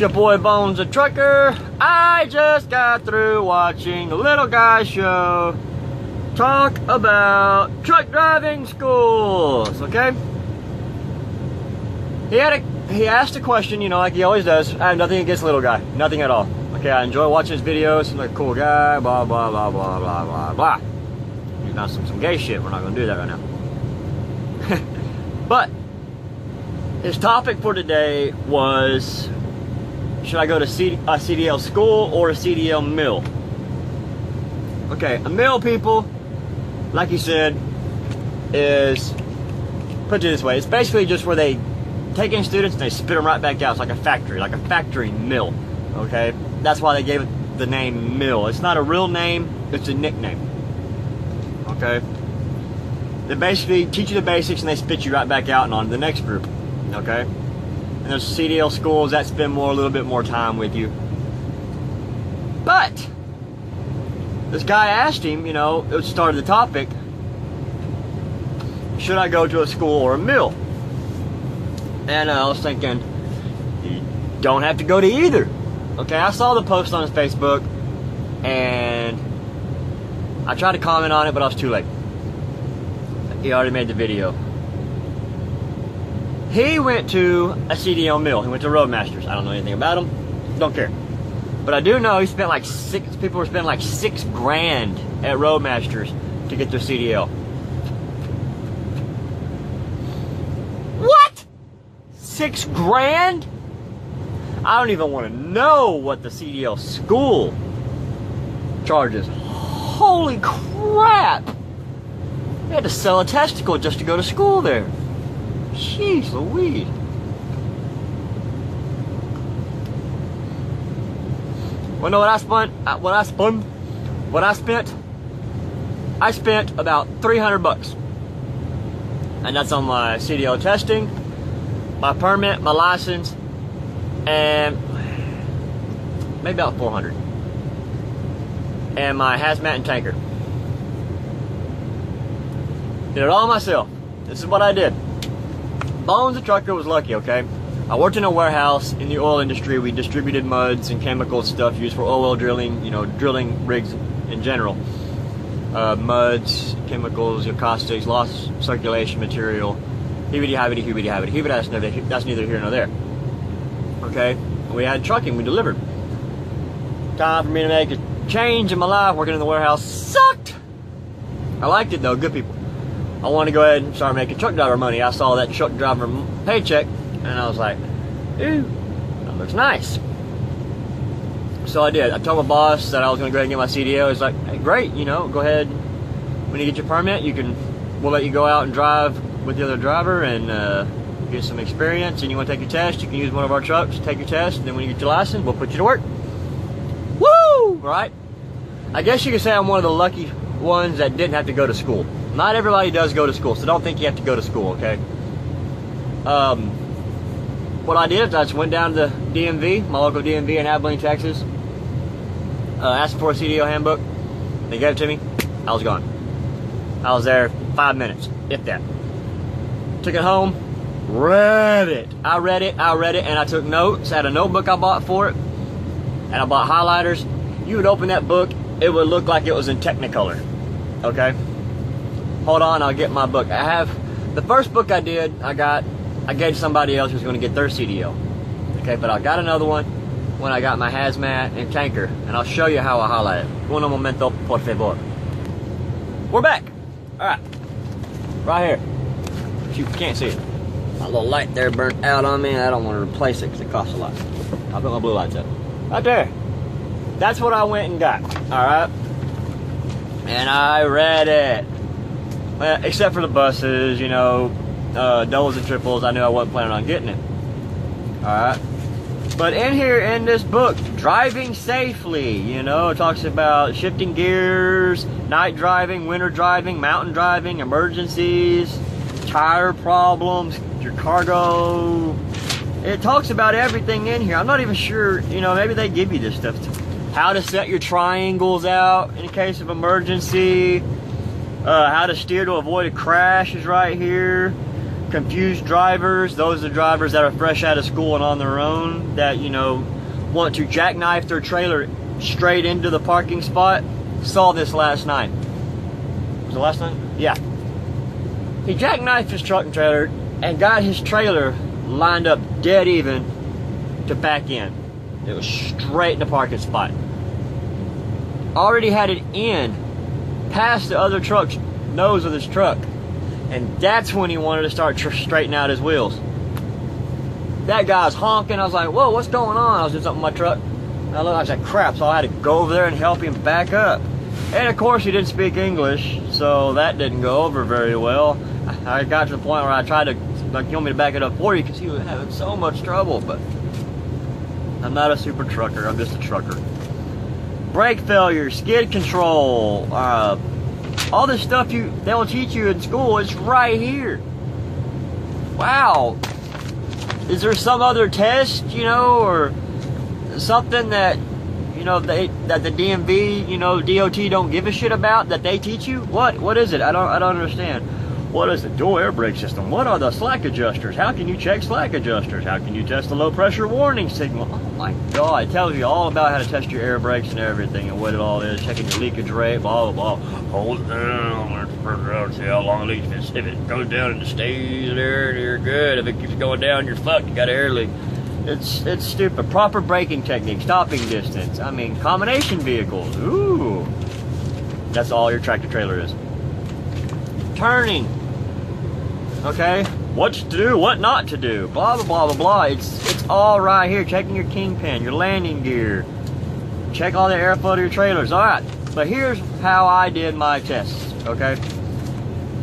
your boy Bones the Trucker. I just got through watching the little guy show talk about truck driving schools, okay? He asked a question, you know, like he always does. I have nothing against little guy, nothing at all. Okay, I enjoy watching his videos. He's like a cool guy, blah, blah, blah, blah, blah, blah, blah. He's not some gay shit. We're not gonna do that right now. But his topic for today was, should I go to a CDL school or a CDL mill? Okay, a mill, people, like he said, is, put it this way, it's basically just where they take in students and they spit them right back out. It's like a factory mill, okay? That's why they gave it the name mill. It's not a real name, it's a nickname, okay? They basically teach you the basics and they spit you right back out and on to the next group, okay? And there's CDL schools that spend a little bit more time with you. But this guy asked him, you know, it started the topic, should I go to a school or a mill? And I was thinking, you don't have to go to either. Okay, I saw the post on his Facebook and I tried to comment on it, but I was too late. He already made the video. He went to a CDL mill. He went to Roadmasters. I don't know anything about him. Don't care. But I do know he spent like people were spending like $6,000 at Roadmasters to get their CDL. What? $6,000? I don't even want to know what the CDL school charges. Holy crap! They had to sell a testicle just to go to school there. Jeez Louise. Well, know what I spent? I spent about $300, and that's on my CDL testing, my permit, my license, and maybe about $400, and my hazmat and tanker. Did it all myself. This is what I did. Bones the Trucker was lucky, okay? I worked in a warehouse in the oil industry. We distributed muds and chemical stuff used for oil drilling, you know, drilling rigs in general. Muds, chemicals, your caustics, lost circulation material, heebity-habbity. That's neither here nor there. Okay? We had trucking, we delivered. Time for me to make a change in my life. Working in the warehouse sucked. I liked it though, good people. I want to go ahead and start making truck driver money. I saw that truck driver paycheck, and I was like, ooh, that looks nice. So I did. I told my boss that I was going to go ahead and get my CDL. He's like, hey, great, you know, go ahead. When you get your permit, we'll let you go out and drive with the other driver and get some experience. And you want to take your test, you can use one of our trucks, take your test, and then when you get your license, we'll put you to work. Woo! Right? I guess you could say I'm one of the lucky ones that didn't have to go to school. Not everybody does go to school, so don't think you have to go to school, okay? What I did is I just went down to the DMV, my local DMV in Abilene, Texas, asked for a CDL handbook. They gave it to me. I was gone. I was there 5 minutes, if that. Took it home, read it. I read it, and I took notes. I had a notebook I bought for it, and I bought highlighters. You would open that book, it would look like it was in Technicolor, okay? Hold on, I'll get my book. I have, the first book I did, I gave somebody else who's going to get their CDL. Okay, but I got another one when I got my hazmat and tanker, and I'll show you how I highlight it. Un momento, por favor. We're back. All right, right here. You can't see it. My little light there burnt out on me. I don't want to replace it because it costs a lot. I'll put my blue lights up. Right there. That's what I went and got. All right, and I read it. Well, except for the buses, you know, doubles and triples, I knew I wasn't planning on getting it. Alright. But in here, in this book, driving safely, you know, it talks about shifting gears, night driving, winter driving, mountain driving, emergencies, tire problems, your cargo. It talks about everything in here. I'm not even sure, you know, maybe they give you this stuff. How to set your triangles out in case of emergency. How to steer to avoid a crash is right here. confused drivers. Those are the drivers that are fresh out of school and on their own, that, you know, want to jackknife their trailer straight into the parking spot. Saw this last night. Was it last night? Yeah. He jackknifed his truck and trailer and got his trailer lined up dead even to back in. It was straight in the parking spot. Already had it in past the other truck's nose of his truck. And that's when he wanted to start straightening out his wheels. That guy's honking. I was like, whoa, what's going on? I was doing something with my truck. And I was like, crap. So I had to go over there and help him back up. And of course, he didn't speak English, so that didn't go over very well. I got to the point where I tried to, like, you want me to back it up for you because he was having so much trouble. But I'm not a super trucker. I'm just a trucker. Brake failure, skid control, all this stuff they will teach you in school, it's right here. Wow. Is there some other test, you know, or something that, you know, that the DMV, you know, DOT don't give a shit about, that they teach you? What is it? I don't understand. What is the dual air brake system? What are the slack adjusters? How can you check slack adjusters? How can you test the low pressure warning signal? Oh my God, it tells you all about how to test your air brakes and everything and what it all is, checking your leakage rate, blah, blah, blah. Hold it down, see how long it leaks. If it goes down and it stays there, you're good. If it keeps going down, you're fucked, you got an air leak. It's stupid. Proper braking technique, stopping distance. I mean, combination vehicles, ooh. That's all your tractor trailer is. Turning. Okay, what to do, what not to do, blah, blah, blah, blah, blah. It's all right here. Checking your kingpin, your landing gear. Check all the airflow of your trailers. All right, but here's how I did my tests, okay?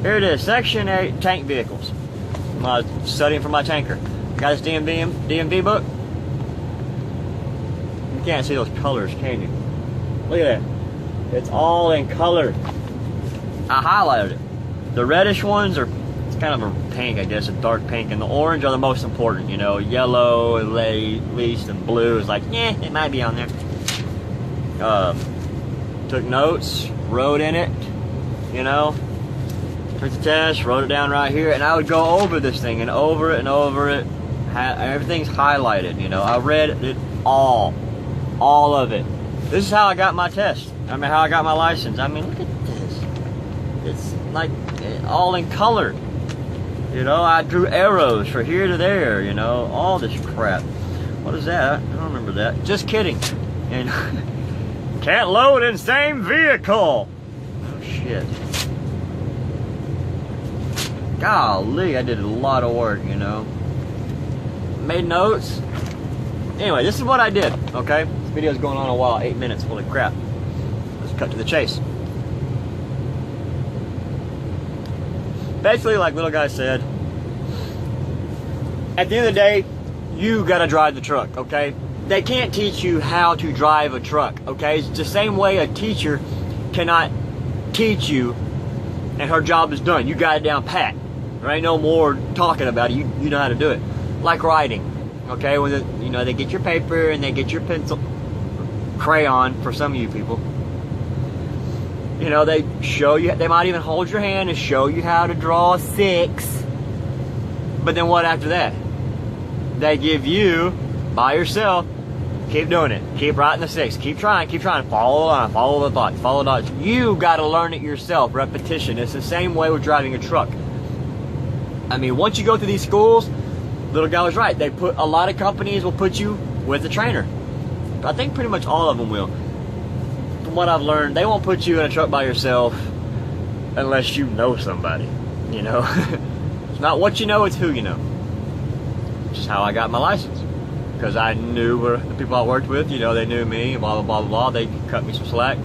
Here it is, Section 8, tank vehicles. I'm studying for my tanker. Got this DMV book. You can't see those colors, can you? Look at that. It's all in color. I highlighted it. The reddish ones are kind of a pink, I guess, a dark pink, and the orange are the most important, you know. Yellow at least, and blue is like, yeah, it might be on there. Took notes, wrote in it, you know, took the test, wrote it down right here, and I would go over this thing and over it and over it. Everything's highlighted, you know. I read it all of it. This is how I got my test. I mean, how I got my license. I mean, look at this. It's like all in color. You know, I drew arrows for here to there, you know, all this crap. What is that? I don't remember that. Just kidding. And can't load in same vehicle. Oh, shit. Golly, I did a lot of work, you know. Made notes. Anyway, this is what I did, okay? This video's going on a while, 8 minutes, holy crap. Let's cut to the chase. Basically, like little guy said, at the end of the day, you gotta drive the truck, okay? They can't teach you how to drive a truck, okay? It's the same way a teacher cannot teach you and her job is done. You got it down pat. There ain't no more talking about it. You know how to do it. Like writing, okay? When you know, they get your paper and they get your pencil, crayon for some of you people. You know, they show you, they might even hold your hand and show you how to draw a 6. But then what after that? They give you, by yourself, keep doing it. Keep writing the 6. Keep trying. Follow the line, follow the thought, follow the dots. You got to learn it yourself. Repetition. It's the same way with driving a truck. I mean, once you go through these schools, little guy was right. They put, a lot of companies will put you with a trainer. I think pretty much all of them will. From what I've learned, they won't put you in a truck by yourself unless you know somebody, you know. It's not what you know, it's who you know. Which is how I got my license. Because I knew the people I worked with, you know, they knew me, blah, blah, blah, blah. They cut me some slack.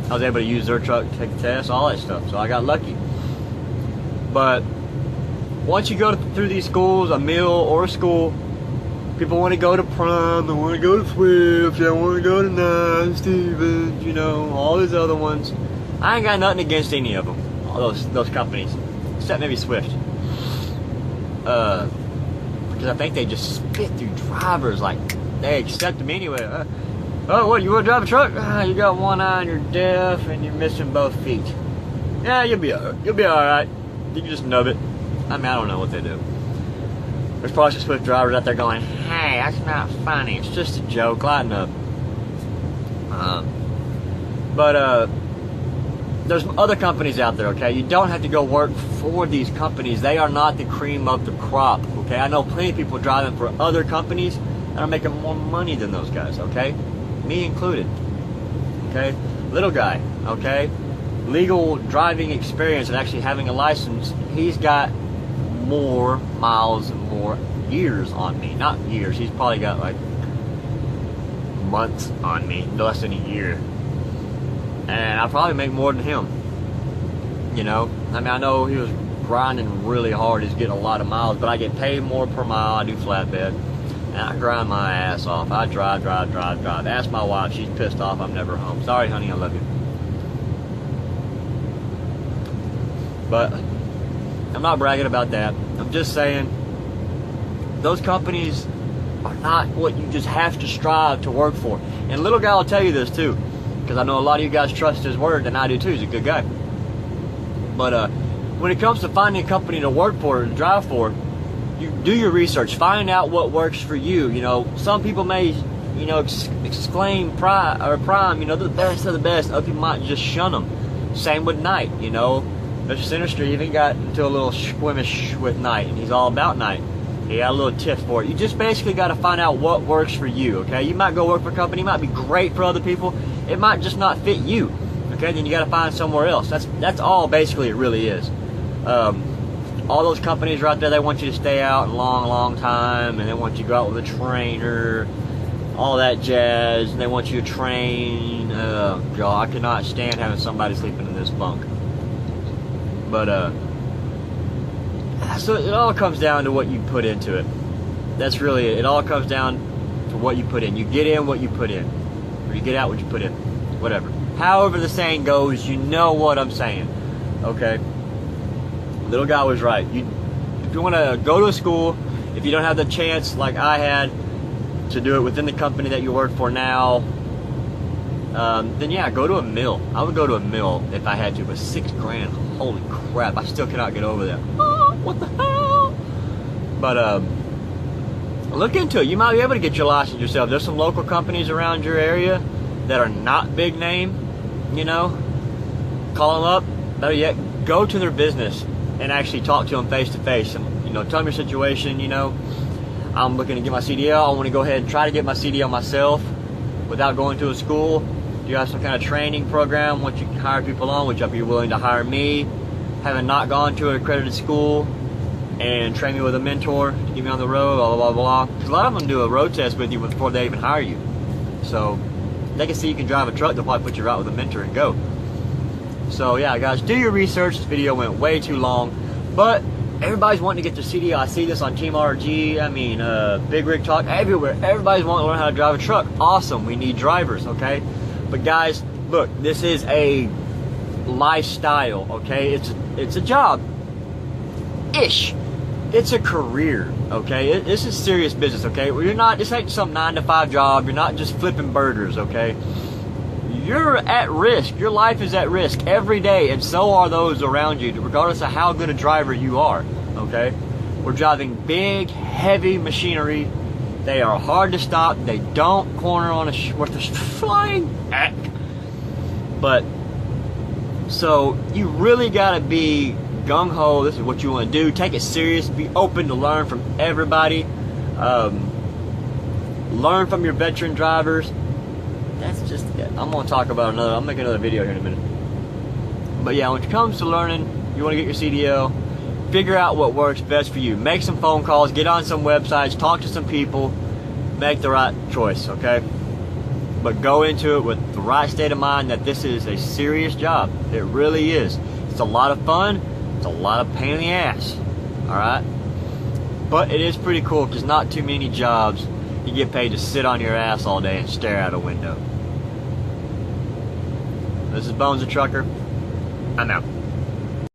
I was able to use their truck to take the test, all that stuff. So I got lucky. But once you go through these schools, a mill or a school, people want to go to Prom, they want to go to Swift, they want to go to Nine, Stevens, you know, all these other ones. I ain't got nothing against any of them, all those companies, except maybe Swift. Because I think they just spit through drivers, like, they accept them anyway. Oh, what, you want to drive a truck? You got one eye and you're deaf and you're missing both feet. Yeah, you'll be alright. You can just nub it. I mean, I don't know what they do. There's probably some Swift drivers out there going, hey, that's not funny. It's just a joke. Lighten up. But there's other companies out there, okay? You don't have to go work for these companies. They are not the cream of the crop, okay? I know plenty of people driving for other companies that are making more money than those guys, okay? Me included, okay? Little guy, okay? Legal driving experience and actually having a license, he's got more miles and more years on me. Not years, he's probably got like months on me, less than a year. And I probably make more than him, you know? I mean, I know he was grinding really hard. He's getting a lot of miles, but I get paid more per mile. I do flatbed, and I grind my ass off. I drive. Ask my wife. She's pissed off I'm never home. Sorry, honey, I love you. But I'm not bragging about that. I'm just saying those companies are not what you just have to strive to work for. And little guy will tell you this too, because I know a lot of you guys trust his word, and I do too. He's a good guy. But when it comes to finding a company to work for, to drive for, you do your research. Find out what works for you. You know, some people may, you know, exclaim prime, you know, the best of the best. Other people might just shun them. Same with night, you know. This industry even got into a little squeamish with night, and he's all about night. He got a little tip for it. You just basically got to find out what works for you, okay? You might go work for a company, it might be great for other people, it might just not fit you, okay? Then you got to find somewhere else. That's all basically it really is. All those companies are out there, they want you to stay out a long time, and they want you to go out with a trainer, all that jazz, and they want you to train. God, I cannot stand having somebody sleeping in this bunk. But so it all comes down to what you put into it. That's really it. It all comes down to what you put in. You get in what you put in, or you get out what you put in. Whatever. However the saying goes, you know what I'm saying. Okay. Little guy was right. If you want to go to a school, if you don't have the chance like I had to do it within the company that you work for now, then yeah, go to a mill. I would go to a mill if I had to, but $6 grand, holy crap, I still cannot get over that. Oh, what the hell? But look into it. You might be able to get your license yourself. There's some local companies around your area that are not big name, you know. Call them up. Better yet, go to their business and actually talk to them face to face. And, you know, tell them your situation. You know, I'm looking to get my CDL. I want to go ahead and try to get my CDL myself without going to a school. Do you have some kind of training program once you can hire people on? Would you be willing to hire me, having not gone to an accredited school, and train me with a mentor to get me on the road, blah, blah, blah, blah. Because a lot of them do a road test with you before they even hire you. So they can see you can drive a truck, they'll probably put you right with a mentor and go. So yeah, guys, do your research. This video went way too long, but everybody's wanting to get their CDL. I see this on Team RG, I mean, Big Rig Talk, everywhere. Everybody's wanting to learn how to drive a truck. Awesome, we need drivers, okay? But guys, look, this is a lifestyle, okay? It's a job-ish. It's a career, okay? This is serious business, okay? You're not, this ain't some 9-to-5 job. You're not just flipping burgers, okay? You're at risk. Your life is at risk every day, and so are those around you, regardless of how good a driver you are, okay? We're driving big, heavy machinery. They are hard to stop. They don't corner on worth a flying heck. But, so, you really gotta be gung-ho. This is what you want to do. Take it serious. Be open to learn from everybody. Learn from your veteran drivers. That's just it. I'm going to talk about I'll make another video here in a minute. But yeah, when it comes to learning, you want to get your CDL, figure out what works best for you. Make some phone calls, get on some websites, talk to some people, make the right choice, okay? But go into it with the right state of mind that this is a serious job. It really is. It's a lot of fun. It's a lot of pain in the ass. Alright? But it is pretty cool because not too many jobs you get paid to sit on your ass all day and stare out a window. This is Bones the Trucker. I'm out.